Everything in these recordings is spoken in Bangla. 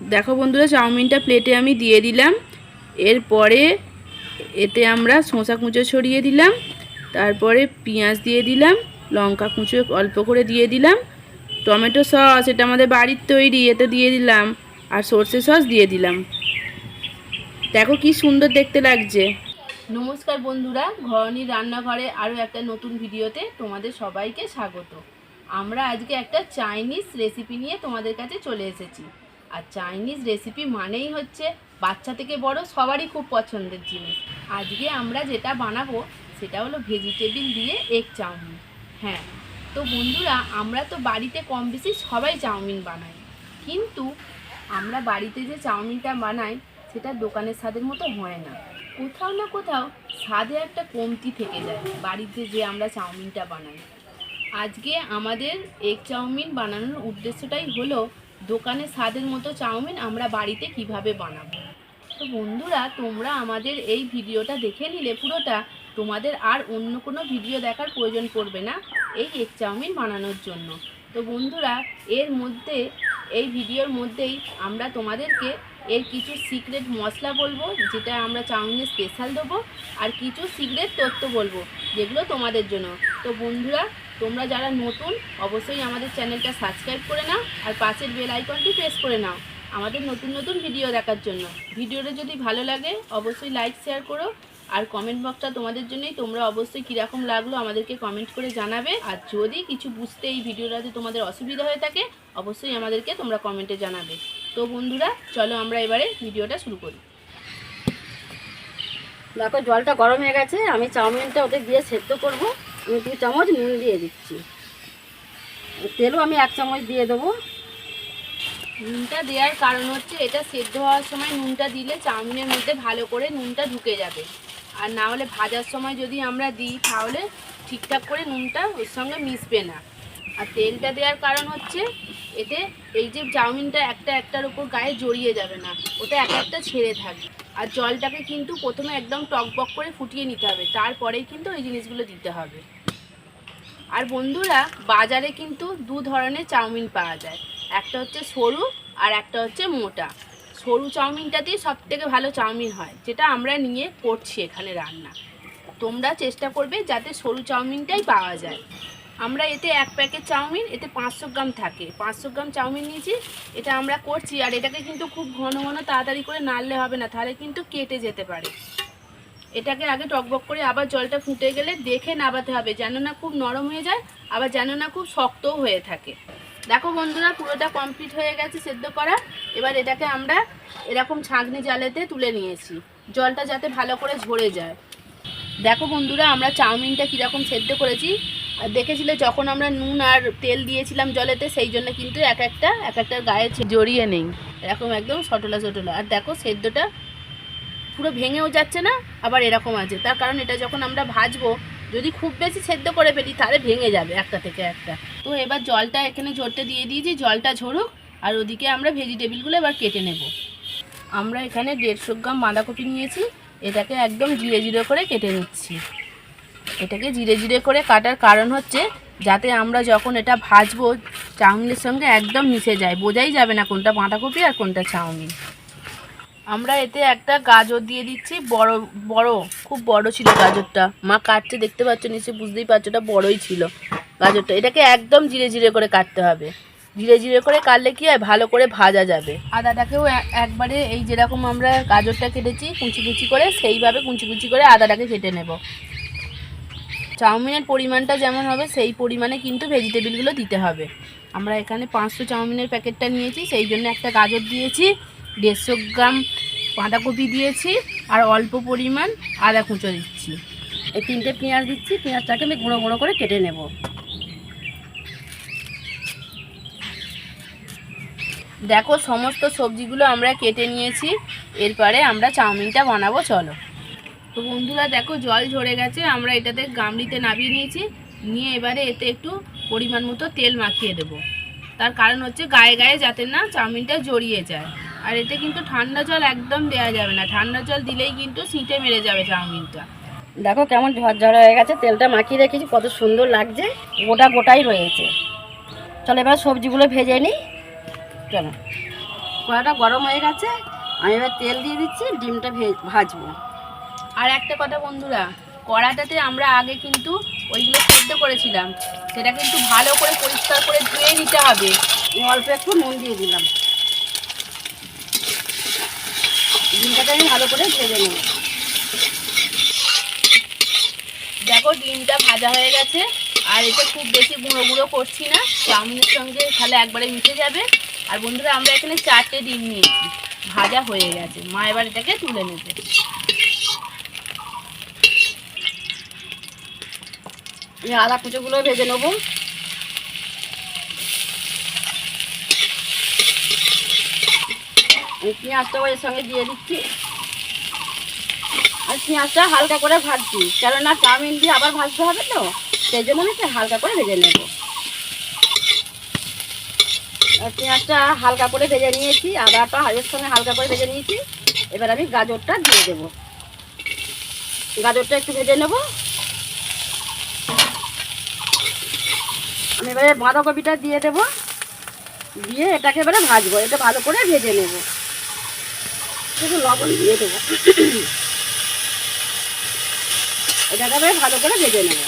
দেখো বন্ধুরা, চাউমিনটা প্লেটে আমি দিয়ে দিলাম। এরপরে এতে আমরা শসা কুঁচো ছড়িয়ে দিলাম, তারপরে পেঁয়াজ দিয়ে দিলাম, লঙ্কা কুঁচো অল্প করে দিয়ে দিলাম, টমেটো সস এটা আমাদের বাড়ির তৈরি, এতে দিয়ে দিলাম, আর সর্ষে সস দিয়ে দিলাম। দেখো কি সুন্দর দেখতে লাগছে। নমস্কার বন্ধুরা, ঘরণীর রান্নাঘরে আরও একটা নতুন ভিডিওতে তোমাদের সবাইকে স্বাগত। আমরা আজকে একটা চাইনিজ রেসিপি নিয়ে তোমাদের কাছে চলে এসেছি। আর চাইনিজ রেসিপি মানেই হচ্ছে বাচ্চা থেকে বড় সবারই খুব পছন্দের জিনিস। আজকে আমরা যেটা বানাবো সেটা হলো ভেজিটেবিল দিয়ে এগ চাউমিন। হ্যাঁ, তো বন্ধুরা, আমরা তো বাড়িতে কম বেশি সবাই চাউমিন বানাই, কিন্তু আমরা বাড়িতে যে চাউমিনটা বানাই সেটা দোকানের স্বাদের মতো হয় না। কোথাও না কোথাও স্বাদে একটা কমতি থেকে যায় বাড়িতে যে আমরা চাউমিনটা বানাই। আজকে আমাদের এগ চাউমিন বানানোর উদ্দেশ্যটাই হলো দোকানের স্বাদের মতো চাউমিন আমরা বাড়িতে কিভাবে বানাবো। তো বন্ধুরা, তোমরা আমাদের এই ভিডিওটা দেখে নিলে পুরোটা, তোমাদের আর অন্য কোনো ভিডিও দেখার প্রয়োজন পড়বে না এই এগ চাউমিন বানানোর জন্য। তো বন্ধুরা, এই ভিডিওর মধ্যেই আমরা তোমাদেরকে এর কিছু সিক্রেট মশলা বলবো যেটা আমরা চাউমিনে স্পেশাল দেবো, আর কিছু সিক্রেট তথ্য বলবো যেগুলো তোমাদের জন্য। তো বন্ধুরা, তোমরা যারা নতুন অবশ্যই আমাদের চ্যানেলটা সাবস্ক্রাইব করে নাও, আর পাশের বেল আইকনটি প্রেস করে নাও আমাদের নতুন নতুন ভিডিও দেখার জন্য। ভিডিওটা যদি ভালো লাগে অবশ্যই লাইক শেয়ার করো, আর কমেন্ট বক্সটা তোমাদের জন্যই, তোমরা অবশ্যই কীরকম লাগলো আমাদেরকে কমেন্ট করে জানাবে। আর যদি কিছু বুঝতে এই ভিডিওটাতে তোমাদের অসুবিধা হয়ে থাকে অবশ্যই আমাদেরকে তোমরা কমেন্টে জানাবে। তো বন্ধুরা, চলো আমরা এবারে ভিডিওটা শুরু করি। দেখো, জলটা গরম হয়ে গেছে, আমি চাউমিনটা ওতে দিয়ে সেদ্ধ করব। আমি 2 চামচ নুন দিয়ে দিচ্ছি, তেলও আমি 1 চামচ দিয়ে দেবো। নুনটা দেওয়ার কারণ হচ্ছে এটা সেদ্ধ হওয়ার সময় নুনটা দিলে চাউমিনের মধ্যে ভালো করে নুনটা ঢুকে যাবে, আর না হলে ভাজার সময় যদি আমরা দিই তাহলে ঠিকঠাক করে নুনটা ওর সঙ্গে মিশবে না। আর তেলটা দেওয়ার কারণ হচ্ছে এতে এই যে চাউমিনটা একটা একটার উপর গায়ে জড়িয়ে যাবে না, ওটা এক একটা ছেড়ে থাকবে। আর জলটাকে কিন্তু প্রথমে একদম টকবক করে ফুটিয়ে নিতে হবে, তারপরেই কিন্তু এই জিনিসগুলো দিতে হবে। আর বন্ধুরা, বাজারে কিন্তু 2 ধরনের চাউমিন পাওয়া যায়, একটা হচ্ছে সরু আর একটা হচ্ছে মোটা। সরু চাউমিনটাতেই সবথেকে ভালো চাউমিন হয়, যেটা আমরা নিয়ে করছি এখানে রান্না। তোমরা চেষ্টা করবে যাতে সরু চাউমিনটাই পাওয়া যায়। আমরা এতে 1 প্যাকেট চাউমিন, এতে 500 গ্রাম থাকে, 500 গ্রাম চাউমিন নিয়েছি, এটা আমরা করছি। আর এটাকে কিন্তু খুব ঘন ঘন তাড়াতাড়ি করে নাড়লে হবে না, তাহলে কিন্তু কেটে যেতে পারে। এটাকে আগে টকবক করে আবার জলটা ফুটে গেলে দেখে নাবাতে হবে, যেন না খুব নরম হয়ে যায়, আবার যেন না খুব শক্তও হয়ে থাকে। দেখো বন্ধুরা, পুরোটা কমপ্লিট হয়ে গেছে সেদ্ধ করা। এবার এটাকে আমরা এরকম ছাঁকনি জালেতে তুলে নিয়েছি, জলটা যাতে ভালো করে ঝরে যায়। দেখো বন্ধুরা, আমরা চাউমিনটা কীরকম সেদ্ধ করেছি আর দেখেছিলে যখন আমরা নুন আর তেল দিয়েছিলাম জলেতে, সেই জন্য কিন্তু এক একটার গায়ে জড়িয়ে নেই, এরকম একদম সটলা সটলা। আর দেখো সেদ্ধটা পুরো ভেঙেও যাচ্ছে না, আবার এরকম আছে। তার কারণ এটা যখন আমরা ভাজবো, যদি খুব বেশি সেদ্ধ করে ফেলি তাহলে ভেঙে যাবে একটা থেকে একটা। তো এবার জলটা এখানে ঝরতে দিয়ে দিয়েছি, জলটা ঝরুক, আর ওদিকে আমরা ভেজিটেবিলগুলো এবার কেটে নেব। আমরা এখানে 150 গ্রাম বাঁধাকপি নিয়েছি, এটাকে একদম জিরে জিরে করে কেটে নিচ্ছি। এটাকে জিরে জিরে করে কাটার কারণ হচ্ছে যাতে আমরা যখন এটা ভাজবো চাউমিনের সঙ্গে একদম মিশে যায়, বোঝাই যাবে না কোনটা বাঁধাকপি আর কোনটা চাউমিন। আমরা এতে একটা গাজর দিয়ে দিচ্ছি, বড় বড়, খুব বড় ছিল গাজরটা, মা কাটছে দেখতে পাচ্ছ নিশ্চয়ই, বুঝতেই পারছো এটা বড়ই ছিল গাজরটা। এটাকে একদম জিরে জিরে করে কাটতে হবে, জিরে জিরে করে কাটলে কি হয়, ভালো করে ভাজা যাবে। আদাটাকেও একবারে এই যেরকম আমরা গাজরটা কেটেছি কুচি কুচি করে, সেইভাবে কুচি কুচি করে আদাটাকে কেটে নেব। চাউমিনের পরিমাণটা যেমন হবে সেই পরিমাণে কিন্তু ভেজিটেবিলগুলো দিতে হবে। আমরা এখানে 500 চাউমিনের প্যাকেটটা নিয়েছি, সেই জন্য একটা গাজর দিয়েছি, 150 গ্রাম বাঁধাকপি দিয়েছি, আর অল্প পরিমাণ আদা কুঁচো দিচ্ছি। এই 3টে পেঁয়াজ দিচ্ছি, পেঁয়াজটাকে আমি গুঁড়ো গুঁড়ো করে কেটে নেব। দেখো, সমস্ত সবজিগুলো আমরা কেটে নিয়েছি, এরপরে আমরা চাউমিনটা বানাবো, চলো। তো বন্ধুরা দেখো, জল ঝরে গেছে, আমরা এটাতে গামলিতে নামিয়ে নিয়েছি, নিয়ে এবারে এতে একটু পরিমাণ মতো তেল মাখিয়ে দেব। তার কারণ হচ্ছে গায়ে গায়ে যাতে না চাউমিনটা জড়িয়ে যায়। আর এতে কিন্তু ঠান্ডা জল একদম দেওয়া যাবে না, ঠান্ডা জল দিলেই কিন্তু ছিটে মেরে যাবে চাউমিনটা। দেখো কেমন ঝরঝরা হয়ে গেছে, তেলটা মাখিয়ে রেখেছি, কত সুন্দর লাগছে, গোটা গোটাই রয়েছে। চলো এবার সবজিগুলো ভেজে নিই, চলো। কড়াটা গরম হয়ে গেছে, আমি এবার তেল দিয়ে দিচ্ছি, ডিমটা ভাজবো। আর একটা কথা বন্ধুরা, কড়াটাতে আমরা আগে কিন্তু ওইগুলো সেদ্ধ করেছিলাম, সেটা কিন্তু ভালো করে পরিষ্কার করে ধুয়ে নিতে হবে। অল্প একটু নুন দিয়ে দিলাম, ডিমটাকে আমি ভালো করে ভেজে নেব। দেখো ডিমটা ভাজা হয়ে গেছে, আর এটা খুব বেশি গুঁড়ো গুঁড়ো করছি না, চাউমিনের সঙ্গে তাহলে একবারে মিশে যাবে। আর বন্ধুরা আমরা এখানে 4টে ডিম নিয়েছি, ভাজা হয়ে গেছে। মা এবার এটাকে তুলে নেবে। এই আদা কুচোগুলো ভেজে নেবো। এই পেঁয়াজটাও এর সঙ্গে দিয়ে দিচ্ছি, আর পেঁয়াজটা হালকা করে ভাজছি, কেননা চাউমিন দিয়ে আবার ভাজতে হবে, তো সেই জন্য আমি হালকা করে ভেজে নেব। আর পেঁয়াজটা হালকা করে ভেজে নিয়েছি, আদাটা এর সঙ্গে হালকা করে ভেজে নিয়েছি। এবার আমি গাজরটা দিয়ে দেবো, গাজরটা একটু ভেজে নেব। আমি এবারে বাঁধাকপিটা দিয়ে দেবো, দিয়ে এটাকে এবারে ভাজবো, এটা ভালো করে ভেজে নেব। একটু লবণ দিয়ে দেবো, এটাকে এবারে ভালো করে ভেজে নেব।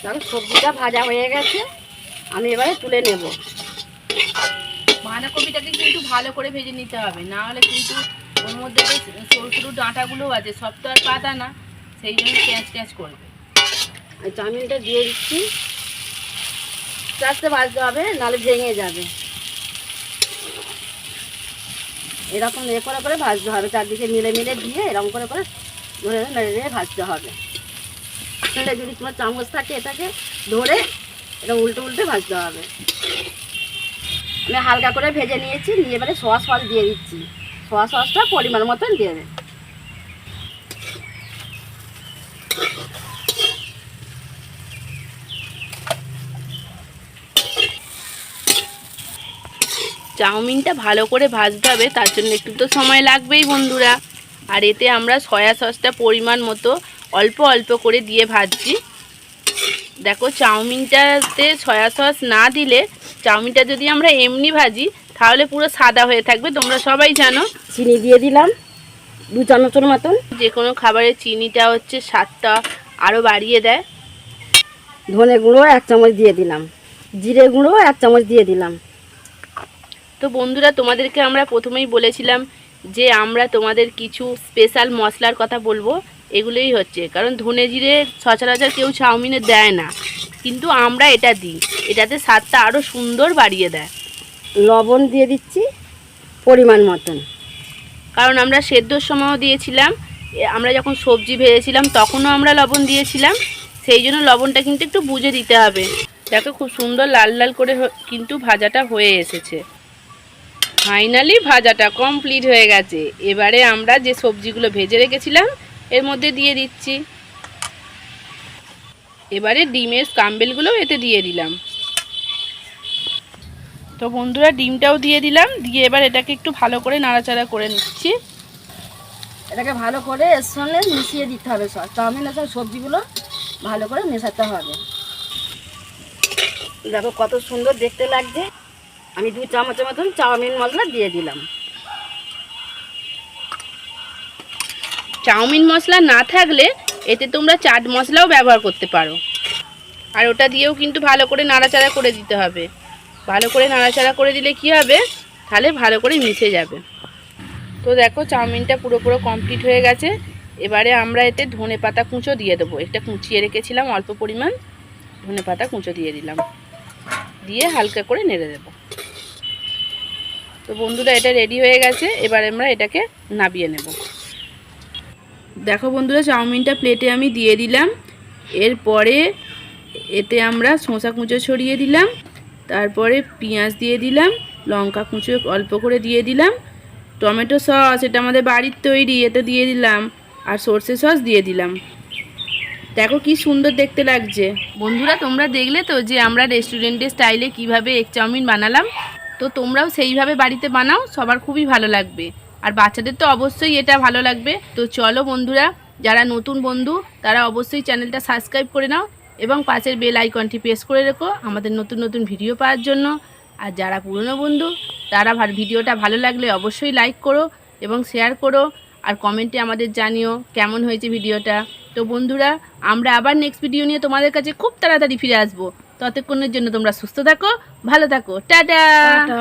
দেখো সবজিটা ভাজা হয়ে গেছে, আমি এবারে তুলে নেব। বাঁধাকপিটাকে কিন্তু ভালো করে ভেজে নিতে হবে, না হলে কিন্তু ওর মধ্যে যে সরু সরু ডাঁটাগুলো আছে সব তো আর পাতা না, সেই জন্য ক্যাঁচ ক্যাঁচ করবে। আর চাউমিনটা দিয়ে দিচ্ছি, আস্তে ভাজতে হবে, নাহলে ভেঙে যাবে। এরকম করে করে ভাজতে হবে, চারদিকে মিলে মিলে দিয়ে এরকম করে করে ধরে নেড়ে নেড়ে ভাজতে হবে। তাহলে যদি তোমার চামচ থাকে এটাকে ধরে এটা উল্টে উল্টে ভাজতে হবে। আমি হালকা করে ভেজে নিয়েছি, নিয়ে এবারে সস দিয়ে দিচ্ছি। সসটা পরিমাণ মতন দিয়ে দেবে। চাউমিনটা ভালো করে ভাজতে হবে, তার জন্য একটু তো সময় লাগবেই বন্ধুরা। আর এতে আমরা সয়া সসটা পরিমাণ মতো অল্প অল্প করে দিয়ে ভাজছি। দেখো চাউমিনটাতে সয়া সস না দিলে, চাউমিনটা যদি আমরা এমনি ভাজি তাহলে পুরো সাদা হয়ে থাকবে, তোমরা সবাই জানো। চিনি দিয়ে দিলাম 2 চামচের মতন। যে কোনো খাবারে চিনিটা হচ্ছে স্বাদটা আরও বাড়িয়ে দেয়। ধনে গুঁড়ো 1 চামচ দিয়ে দিলাম, জিরে গুঁড়ো 1 চামচ দিয়ে দিলাম। তো বন্ধুরা তোমাদেরকে আমরা প্রথমেই বলেছিলাম যে আমরা তোমাদের কিছু স্পেশাল মশলার কথা বলবো, এগুলোই হচ্ছে, কারণ ধনে জিরে সচরাচর কেউ চাউমিনে দেয় না, কিন্তু আমরা এটা দিই, এটাতে স্বাদটা আরও সুন্দর বাড়িয়ে দেয়। লবণ দিয়ে দিচ্ছি পরিমাণ মতন, কারণ আমরা সেদ্ধর সময়ও দিয়েছিলাম, আমরা যখন সবজি ভেজেছিলাম তখনও আমরা লবণ দিয়েছিলাম, সেই জন্য লবণটা কিন্তু একটু বুঝে দিতে হবে। দেখো খুব সুন্দর লাল লাল করে কিন্তু ভাজাটা হয়ে এসেছে। ফাইনালি ভাজাটা কমপ্লিট হয়ে গেছে। এবারে আমরা যে সবজিগুলো ভেজে রেখেছিলাম এর মধ্যে দিয়ে দিচ্ছি। এবারে ডিমের স্ক্রাম্বেলগুলো এতে দিয়ে দিলাম। তো বন্ধুরা ডিমটাও দিয়ে দিলাম, দিয়ে এবার এটাকে একটু ভালো করে নাড়াচাড়া করে নিচ্ছি। এটাকে ভালো করে এর সঙ্গে মিশিয়ে দিতে হবে, সব চাউমিনের সব সবজিগুলো ভালো করে মেশাতে হবে। দেখো কত সুন্দর দেখতে লাগছে। আমি 2 চামচের মতন চাউমিন মশলা দিয়ে দিলাম। চাউমিন মশলা না থাকলে এতে তোমরা চাট মশলাও ব্যবহার করতে পারো, আর ওটা দিয়েও কিন্তু ভালো করে নাড়াচাড়া করে দিতে হবে। ভালো করে নাড়াচাড়া করে দিলে কি হবে, তাহলে ভালো করে মিশে যাবে। তো দেখো চাউমিনটা পুরো কমপ্লিট হয়ে গেছে। এবারে আমরা এতে ধনে পাতা কুঁচো দিয়ে দেবো, একটা কুচিয়ে রেখেছিলাম অল্প পরিমাণ, ধনে পাতা কুঁচো দিয়ে দিলাম, দিয়ে হালকা করে নেড়ে দেবো। তো বন্ধুরা এটা রেডি হয়ে গেছে, এবার আমরা এটাকে নামিয়ে নেব। দেখো বন্ধুরা চাউমিনটা প্লেটে আমি দিয়ে দিলাম। এরপরে এতে আমরা শসা কুঁচো ছড়িয়ে দিলাম, তারপরে পেঁয়াজ দিয়ে দিলাম, লঙ্কা কুঁচো অল্প করে দিয়ে দিলাম, টমেটো সস এটা আমাদের বাড়ির তৈরি, এতে দিয়ে দিলাম, আর সর্ষে সস দিয়ে দিলাম। দেখো কি সুন্দর দেখতে লাগছে। বন্ধুরা তোমরা দেখলে তো যে আমরা রেস্টুরেন্টের স্টাইলে কিভাবে এগ চাউমিন বানালাম। তো তোমরাও সেইভাবে বাড়িতে বানাও, সবার খুবই ভালো লাগবে, আর বাচ্চাদের তো অবশ্যই এটা ভালো লাগবে। তো চলো বন্ধুরা, যারা নতুন বন্ধু তারা অবশ্যই চ্যানেলটা সাবস্ক্রাইব করে নাও এবং পাশের বেল আইকনটি প্রেস করে রেখো আমাদের নতুন নতুন ভিডিও পাওয়ার জন্য। আর যারা পুরনো বন্ধু তারা ভিডিওটা ভালো লাগলে অবশ্যই লাইক করো এবং শেয়ার করো, আর কমেন্টে আমাদের জানিও কেমন হয়েছে ভিডিওটা। তো বন্ধুরা, আমরা আবার নেক্সট ভিডিও নিয়ে তোমাদের কাছে খুব তাড়াতাড়ি ফিরে আসবো। ততক্ষণের জন্য তোমরা সুস্থ থাকো, ভালো থাকো, টাটা। টাটা।